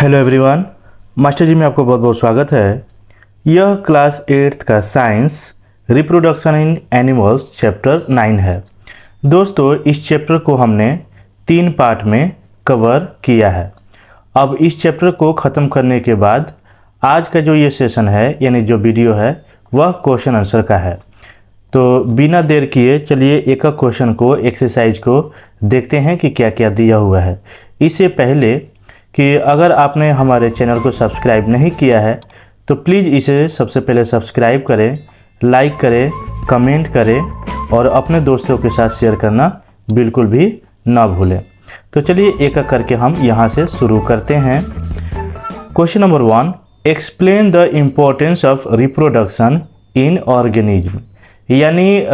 Hello everyone, master जी में आपको बहुत बहुत स्वागत है। यह क्लास 8th का science reproduction in animals chapter 9 है। दोस्तों, इस चैप्टर को हमने 3 पार्ट में कवर किया है। अब इस चैप्टर को ख़त्म करने के बाद आज का जो ये सेशन है यानी जो वीडियो है वह क्वेश्चन आंसर का है। तो बिना देर किए चलिए एक क्वेश्चन को, एक्सरसाइज को देखते हैं कि क्या क्या दिया हुआ है। इससे पहले कि अगर आपने हमारे चैनल को सब्सक्राइब नहीं किया है तो प्लीज़ इसे सबसे पहले सब्सक्राइब करें, लाइक करें, कमेंट करें और अपने दोस्तों के साथ शेयर करना बिल्कुल भी ना भूलें। तो चलिए एक एक करके हम यहाँ से शुरू करते हैं। Question number 1, explain the importance of reproduction in organism. यानी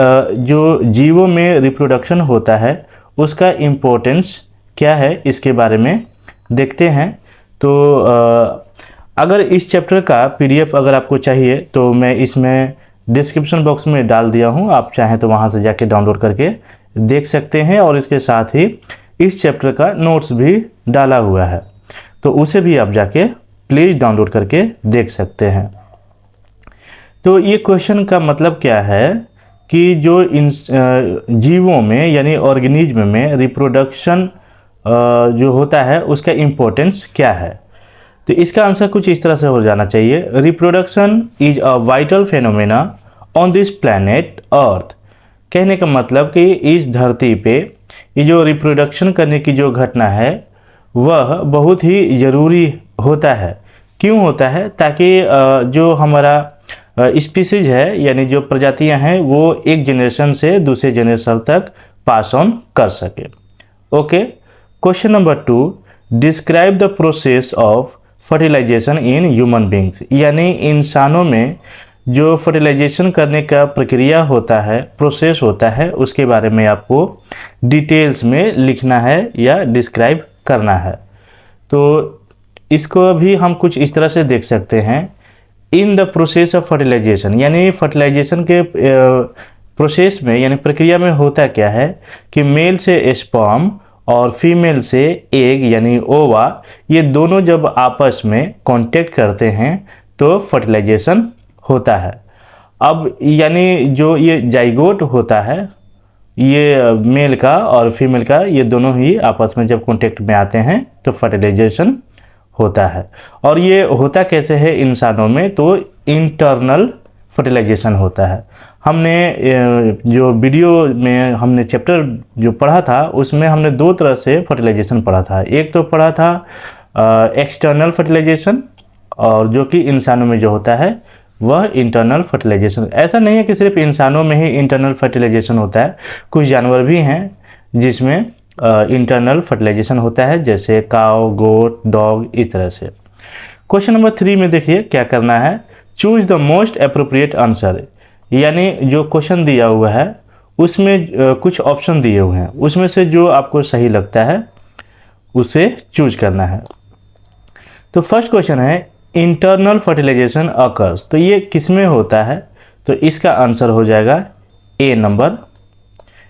जो जीवों में रिप्रोडक्शन होता है उसका इम्पोर्टेंस क्या है, इसके बारे में देखते हैं। तो अगर इस चैप्टर का पीडीएफ अगर आपको चाहिए तो मैं इसमें डिस्क्रिप्शन बॉक्स में डाल दिया हूं, आप चाहें तो वहां से जाके डाउनलोड करके देख सकते हैं। और इसके साथ ही इस चैप्टर का नोट्स भी डाला हुआ है, तो उसे भी आप जाके प्लीज़ डाउनलोड करके देख सकते हैं। तो ये क्वेश्चन का मतलब क्या है कि जो इन जीवों में यानी ऑर्गेनिज्म में रिप्रोडक्शन जो होता है उसका इम्पोर्टेंस क्या है। तो इसका आंसर कुछ इस तरह से हो जाना चाहिए, reproduction is a vital phenomena on this planet Earth. कहने का मतलब कि इस धरती पे ये जो रिप्रोडक्शन करने की जो घटना है वह बहुत ही ज़रूरी होता है। क्यों होता है? ताकि जो हमारा स्पीसीज है यानी जो प्रजातियां हैं वो एक जनरेशन से दूसरे जनरेशन तक पास ऑन कर सके। Okay. Question number 2, describe the process of fertilisation in human beings. यानी इंसानों में जो फर्टिलाइजेशन करने का प्रक्रिया होता है, प्रोसेस होता है, उसके बारे में आपको डिटेल्स में लिखना है या डिस्क्राइब करना है। तो इसको भी हम कुछ इस तरह से देख सकते हैं, in the process of fertilisation. यानी फर्टिलाइजेशन के प्रोसेस में यानी प्रक्रिया में होता क्या है कि मेल से स्पर्म और फीमेल से एग यानी ओवा, ये दोनों जब आपस में कांटेक्ट करते हैं तो फर्टिलाइजेशन होता है। अब यानी जो ये जाइगोट होता है, ये मेल का और फीमेल का, ये दोनों ही आपस में जब कांटेक्ट में आते हैं तो फर्टिलाइजेशन होता है। और ये होता कैसे है इंसानों में? तो इंटरनल फर्टिलाइजेशन होता है। हमने जो वीडियो में हमने चैप्टर जो पढ़ा था उसमें हमने 2 तरह से फर्टिलाइजेशन पढ़ा था। एक तो पढ़ा था एक्सटर्नल फर्टिलाइजेशन, और जो कि इंसानों में जो होता है वह इंटरनल फर्टिलाइजेशन। ऐसा नहीं है कि सिर्फ इंसानों में ही इंटरनल फर्टिलाइजेशन होता है, कुछ जानवर भी हैं जिसमें इंटरनल फर्टिलाइजेशन होता है, जैसे काऊ, गोट, डॉग, इस तरह से। क्वेश्चन नंबर 3 में देखिए क्या करना है, choose the most appropriate answer. यानी जो क्वेश्चन दिया हुआ है उसमें कुछ ऑप्शन दिए हुए हैं, उसमें से जो आपको सही लगता है उसे चूज करना है। तो फर्स्ट क्वेश्चन है, इंटरनल फर्टिलाइजेशन अकर्स। तो ये किस में होता है? तो इसका आंसर हो जाएगा A number,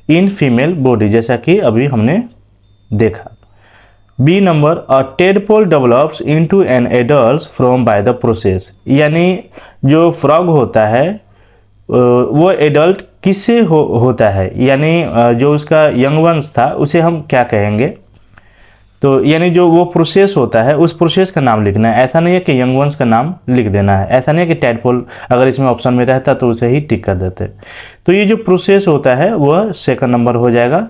in female body, जैसा कि अभी हमने देखा। B number, a tadpole develops into an adult from by the process. यानी जो फ्रॉग होता है वो एडल्ट किससे होता है, यानी जो उसका यंग वंश था उसे हम क्या कहेंगे? तो यानी जो वो प्रोसेस होता है उस प्रोसेस का नाम लिखना है। ऐसा नहीं है कि यंग वंश का नाम लिख देना है, ऐसा नहीं है कि टेडपोल अगर इसमें ऑप्शन में रहता तो उसे ही टिक कर देते। तो ये जो प्रोसेस होता है वह सेकंड नंबर हो जाएगा,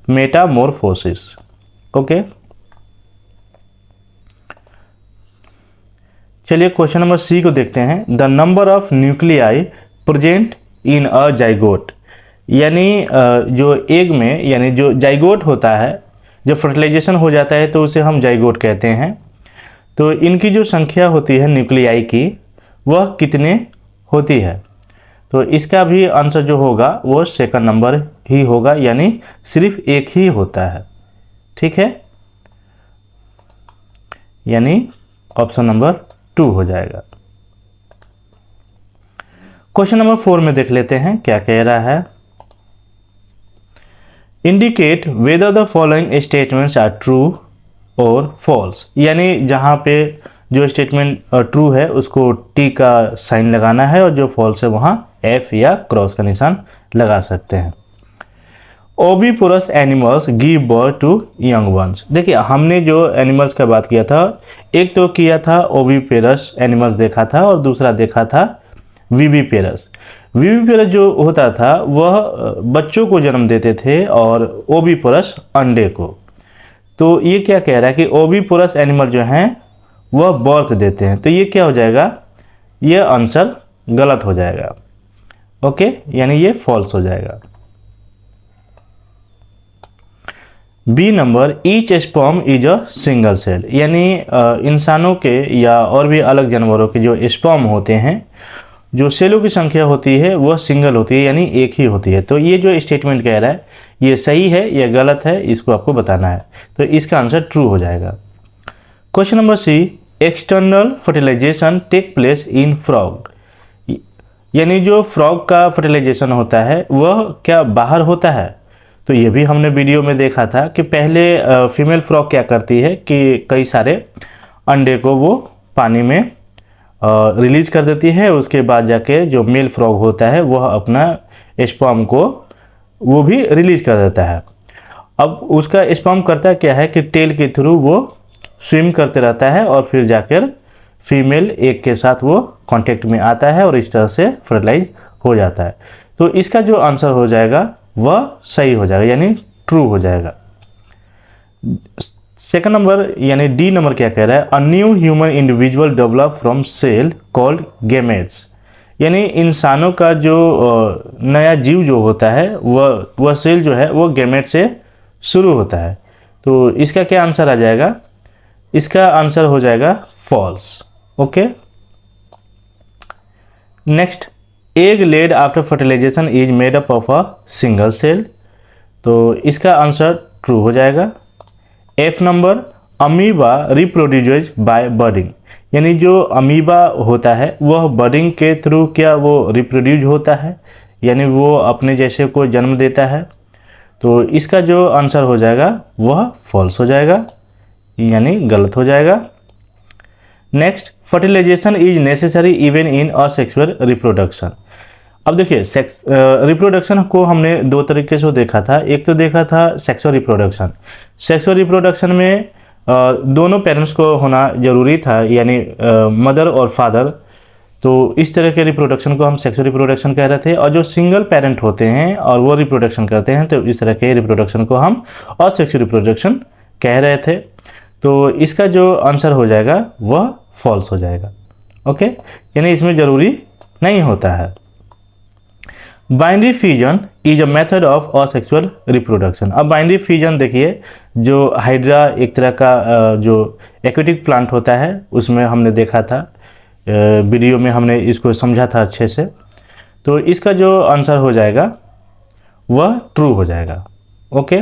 मेटामॉर्फोसिस। ओके। चलिए क्वेश्चन नंबर सी को देखते हैं, the number of nuclei present in a zygote. यानी जो एग में यानी जो जाइगोट होता है, जब फर्टिलाइजेशन हो जाता है तो उसे हम जाइगोट कहते हैं। तो इनकी जो संख्या होती है न्यूक्लियाई की वह कितने होती है? तो इसका भी आंसर जो होगा वो सेकंड नंबर ही होगा, यानी सिर्फ एक ही होता है। ठीक है, यानी ऑप्शन नंबर 2 हो जाएगा। क्वेश्चन नंबर 4 में देख लेते हैं क्या कह रहा है, indicate whether the following statements are true और फॉल्स, यानी जहाँ पे जो स्टेटमेंट ट्रू है उसको टी का साइन लगाना है और जो फॉल्स है वहाँ एफ या क्रॉस का निशान लगा सकते हैं। Oviparous animals give birth to young ones. देखिए हमने जो एनिमल्स का बात किया था, एक तो किया था ओविपेरस एनिमल्स देखा था और दूसरा देखा था विविपेरस। विविपेरस जो होता था वह बच्चों को जन्म देते थे और ओविपोरस अंडे को। तो ये क्या कह रहा है कि ओविपोरस एनिमल जो हैं वह बर्थ देते हैं, तो ये क्या हो जाएगा, ये आंसर गलत हो जाएगा। ओके, यानी ये फॉल्स हो जाएगा। B number, each sperm is a single cell, यानी इंसानों के या और भी अलग जानवरों के जो स्पर्म होते हैं, जो सेलों की संख्या होती है वह सिंगल होती है, यानी एक ही होती है। तो ये जो स्टेटमेंट कह रहा है ये सही है या गलत है, इसको आपको बताना है। तो इसका आंसर ट्रू हो जाएगा। Question number C, external fertilisation take place in frog, यानी जो फ्रॉग का फर्टिलाइजेशन होता है वह क्या बाहर होता है। तो ये भी हमने वीडियो में देखा था कि पहले फीमेल फ्रॉग क्या करती है कि कई सारे अंडे को वो पानी में रिलीज कर देती है, उसके बाद जाके जो मेल फ्रॉग होता है वह अपना स्पर्म को वो भी रिलीज कर देता है। अब उसका स्पर्म करता क्या है कि टेल के थ्रू वो स्विम करते रहता है और फिर जाकर फीमेल एग के साथ वो कांटेक्ट में आता है और इस तरह से फर्टिलाइज हो जाता है। तो इसका जो आंसर हो जाएगा वह सही हो जाएगा, यानी ट्रू हो जाएगा। सेकंड नंबर यानी डी नंबर क्या कह रहा है, a new human individual develop from cell called gametes, यानी इंसानों का जो नया जीव जो होता है वह सेल जो है वो गेमेट से शुरू होता है। तो इसका क्या आंसर आ जाएगा, इसका आंसर हो जाएगा false. Okay, next, egg laid after fertilisation is made up of a single cell, तो इसका आंसर ट्रू हो जाएगा। F number, amoeba reproduce by budding, यानी जो अमीबा होता है वह बर्डिंग के थ्रू क्या वो रिप्रोड्यूस होता है, यानी वो अपने जैसे को जन्म देता है। तो इसका जो आंसर हो जाएगा वह फॉल्स हो जाएगा, यानी गलत हो जाएगा। Next, fertilisation is necessary even in asexual reproduction. अब देखिए सेक्स रिप्रोडक्शन को हमने दो तरीके से देखा था। एक तो देखा था सेक्सुअल रिप्रोडक्शन। सेक्सुअल रिप्रोडक्शन में दोनों पेरेंट्स को होना जरूरी था, यानी मदर और फादर। तो इस तरह के रिप्रोडक्शन को हम सेक्सुअल रिप्रोडक्शन कह रहे थे। और जो सिंगल पेरेंट होते हैं और वो रिप्रोडक्शन करते हैं तो इस तरह के रिप्रोडक्शन को हम असेक्सुअल रिप्रोडक्शन कह रहे थे। तो इसका जो आंसर हो जाएगा वह फॉल्स हो जाएगा। ओके, यानी इसमें ज़रूरी नहीं होता है। Binary fusion is a method of asexual reproduction. अब बाइनरी फ्यूजन देखिए, जो हाइड्रा एक तरह का जो एक्वेटिक प्लांट होता है उसमें हमने देखा था, वीडियो में हमने इसको समझा था अच्छे से। तो इसका जो आंसर हो जाएगा वह ट्रू हो जाएगा। Okay,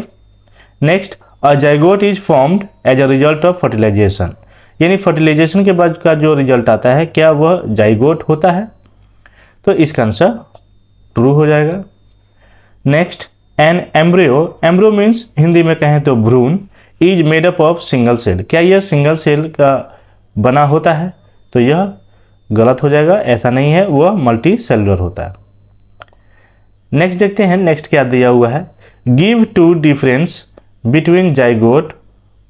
next, a zygote is formed as a result of fertilisation, यानी फर्टिलाइजेशन के बाद का जो रिजल्ट आता है क्या वह जाइगोट होता है। तो इसका आंसर ट्रू हो जाएगा। Next, an embryo, embryo means Hindi में कहें तो भ्रूण, is made up of single cell, क्या यह सिंगल सेल का बना होता है। तो यह गलत हो जाएगा, ऐसा नहीं है, वह मल्टी सेलुलर होता है। नेक्स्ट देखते हैं, नेक्स्ट क्या दिया हुआ है, give two difference between zygote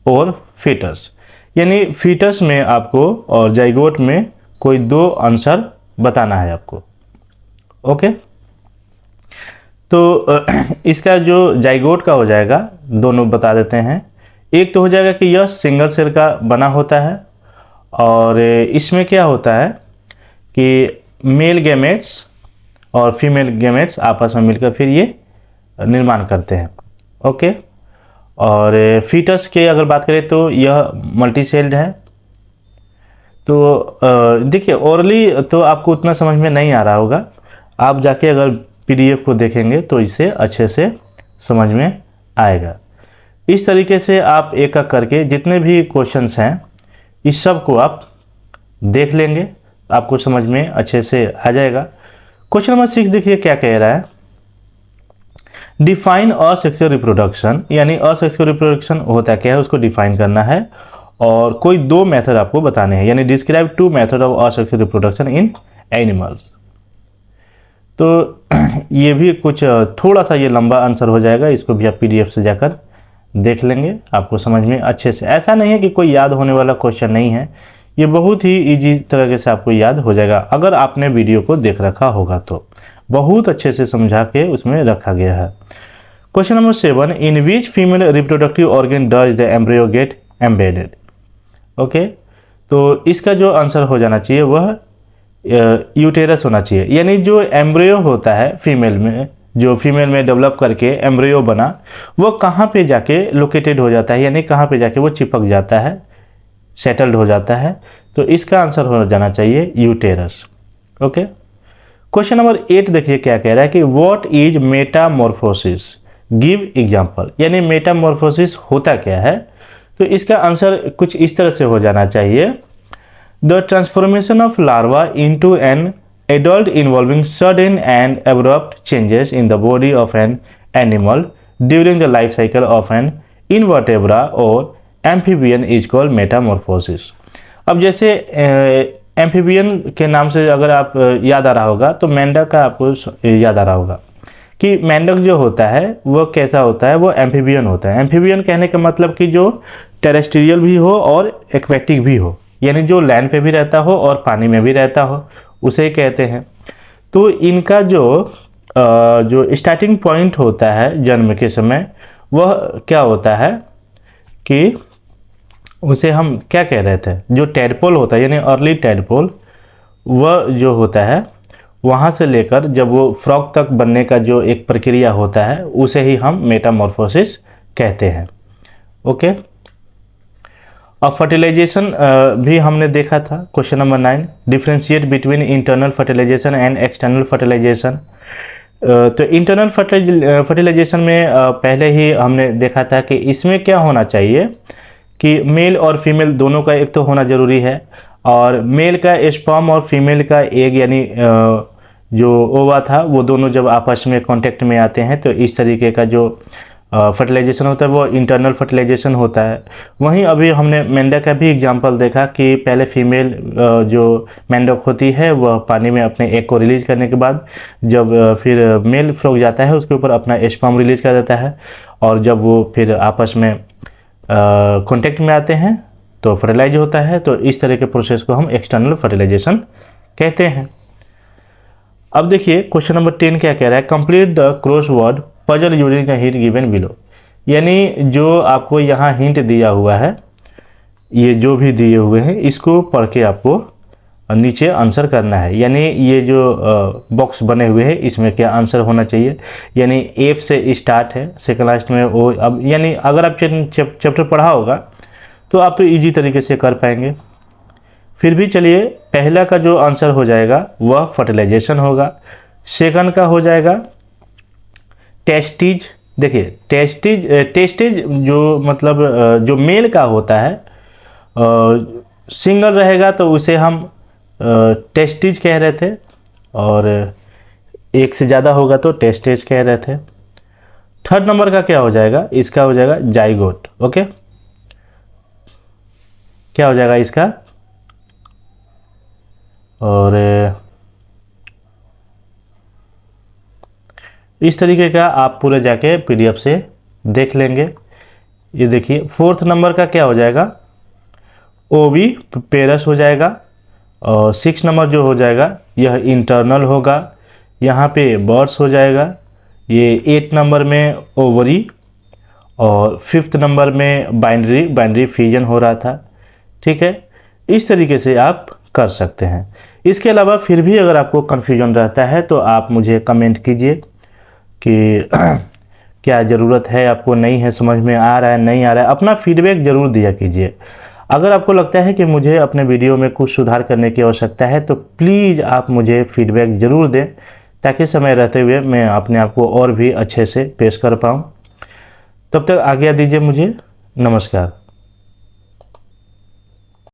और फीटस, यानी फीटस में आपको और जाइगोट में कोई दो आंसर बताना है आपको। ओके, तो इसका जो जाइगोट का हो जाएगा दोनों बता देते हैं। एक तो हो जाएगा कि यह सिंगल सेल का बना होता है और इसमें क्या होता है कि मेल गैमेट्स और फीमेल गैमेट्स आपस में मिलकर फिर ये निर्माण करते हैं। ओके, और फीटस की अगर बात करें तो यह मल्टी सेल्ड है। तो देखिए ओरली तो आपको उतना समझ में नहीं आ रहा होगा, आप जाके अगर पीडीएफ को देखेंगे तो इसे अच्छे से समझ में आएगा। इस तरीके से आप एक एक करके जितने भी क्वेश्चंस हैं इस सब को आप देख लेंगे, आपको समझ में अच्छे से आ जाएगा। क्वेश्चन नंबर 6 देखिए क्या कह रहा है, डिफाइन असेक्सुअल रिप्रोडक्शन, यानी असेक्सुअल रिप्रोडक्शन होता क्या है उसको डिफाइन करना है, और कोई 2 मेथड आपको बताने हैं, यानी describe 2 method of asexual reproduction in animals. तो ये भी कुछ थोड़ा सा ये लंबा आंसर हो जाएगा, इसको भी आप PDF से जाकर देख लेंगे, आपको समझ में अच्छे से। ऐसा नहीं है कि कोई याद होने वाला क्वेश्चन नहीं है, ये बहुत ही इजी तरीके से आपको याद हो जाएगा अगर आपने वीडियो को देख रखा होगा, तो बहुत अच्छे से समझा के उसमें रखा गया है। Question number 7, in which female reproductive organ does the embryo get embedded. Okay, तो इसका जो आंसर हो जाना चाहिए वह यूटेरस होना चाहिए, यानी जो एम्ब्रियो होता है फीमेल में, जो फीमेल में डेवलप करके एम्ब्रियो बना, वो कहाँ पे जाके लोकेटेड हो जाता है, यानी कहाँ पे जाके वो चिपक जाता है, सेटल्ड हो जाता है। तो इसका आंसर हो जाना चाहिए यूटेरस। ओके, क्वेश्चन नंबर 8 देखिए क्या कह रहा है कि what is Metamorphosis, give example, यानी मेटामॉर्फोसिस होता क्या है। तो इसका आंसर कुछ इस तरह से हो जाना चाहिए, the transformation of larva into an adult involving sudden and abrupt changes in the body of an animal during the life cycle of an invertebra or amphibian is called metamorphosis। अब जैसे amphibian के नाम से अगर आप याद आ रहा होगा तो मेंढक का आपको याद आ रहा होगा कि मेंढक जो होता है वो कैसा होता है, वो एम्फीबियन होता है। एम्फीबियन कहने का मतलब कि जो टेरेस्ट्रियल भी हो और एक्वेटिक भी हो, यानी जो लैंड पे भी रहता हो और पानी में भी रहता हो, उसे कहते हैं। तो इनका जो स्टार्टिंग पॉइंट होता है जन्म के समय, वह क्या होता है कि उसे हम क्या कह रहे थे, जो टैडपोल होता है, यानी अर्ली टैडपोल, वह जो होता है वहाँ से लेकर जब वो फ्रॉग तक बनने का जो एक प्रक्रिया होता है उसे ही हम मेटामॉर्फोसिस कहते हैं। ओके, अब फर्टिलाइजेशन भी हमने देखा था, question number 9, differentiate between internal fertilisation and external fertilisation. तो इंटरनल फर्टिलाइजेशन में पहले ही हमने देखा था कि इसमें क्या होना चाहिए कि मेल और फीमेल दोनों का एक तो होना ज़रूरी है, और मेल का स्पर्म और फीमेल का एग यानी जो ओवा था वो दोनों जब आपस में कांटेक्ट में आते हैं तो इस तरीके का जो फर्टिलाइजेशन होता है वो इंटरनल फर्टिलाइजेशन होता है। वहीं अभी हमने मेंढक का भी एग्जांपल देखा कि पहले फीमेल जो मेंढक होती है वह पानी में अपने एग को रिलीज करने के बाद जब फिर मेल फ्रॉग जाता है उसके ऊपर अपना स्पर्म रिलीज कर देता है, और जब वो फिर आपस में कांटेक्ट में आते हैं तो फर्टिलाइज होता है। तो इस तरह के प्रोसेस को हम एक्सटर्नल फर्टिलाइजेशन कहते हैं। अब देखिए क्वेश्चन नंबर 10 क्या कह रहा है, complete the crossword puzzle using the hint given below, यानी जो आपको यहाँ हिंट दिया हुआ है, ये जो भी दिए हुए हैं इसको पढ़ के आपको नीचे आंसर करना है। यानी ये जो बॉक्स बने हुए हैं इसमें क्या आंसर होना चाहिए, यानी F से स्टार्ट है, सेकंड लास्ट में O। अब यानी अगर आप चैप्टर पढ़ा होगा तो आप तो ईजी तरीके से कर पाएंगे। फिर भी चलिए, पहला का जो आंसर हो जाएगा वह फर्टिलाइजेशन होगा, सेकंड का हो जाएगा टेस्टिज। देखिए टेस्टिज जो मतलब जो मेल का होता है, सिंगल रहेगा तो उसे हम टेस्टिज कह रहे थे, और एक से ज़्यादा होगा तो टेस्टेज कह रहे थे। थर्ड नंबर का क्या हो जाएगा, इसका हो जाएगा जाइगोट। ओके, क्या हो जाएगा इसका, और इस तरीके का आप पूरे जाके PDF से देख लेंगे। ये देखिए फोर्थ नंबर का क्या हो जाएगा, ओवी पेरस हो जाएगा, और 6 नंबर जो हो जाएगा यह इंटरनल होगा, यहाँ पे बर्ड्स हो जाएगा। ये 8 नंबर में ओवरी, और 5th नंबर में बाइनरी फ्यूजन हो रहा था। ठीक है, इस तरीके से आप कर सकते हैं। इसके अलावा फिर भी अगर आपको कन्फ्यूजन रहता है तो आप मुझे कमेंट कीजिए कि क्या ज़रूरत है आपको, नहीं है, समझ में आ रहा है, नहीं आ रहा है, अपना फीडबैक ज़रूर दिया कीजिए। अगर आपको लगता है कि मुझे अपने वीडियो में कुछ सुधार करने की आवश्यकता है तो प्लीज़ आप मुझे फीडबैक ज़रूर दें, ताकि समय रहते हुए मैं अपने आप को और भी अच्छे से पेश कर पाऊँ। तब तक आज्ञा दीजिए मुझे, नमस्कार।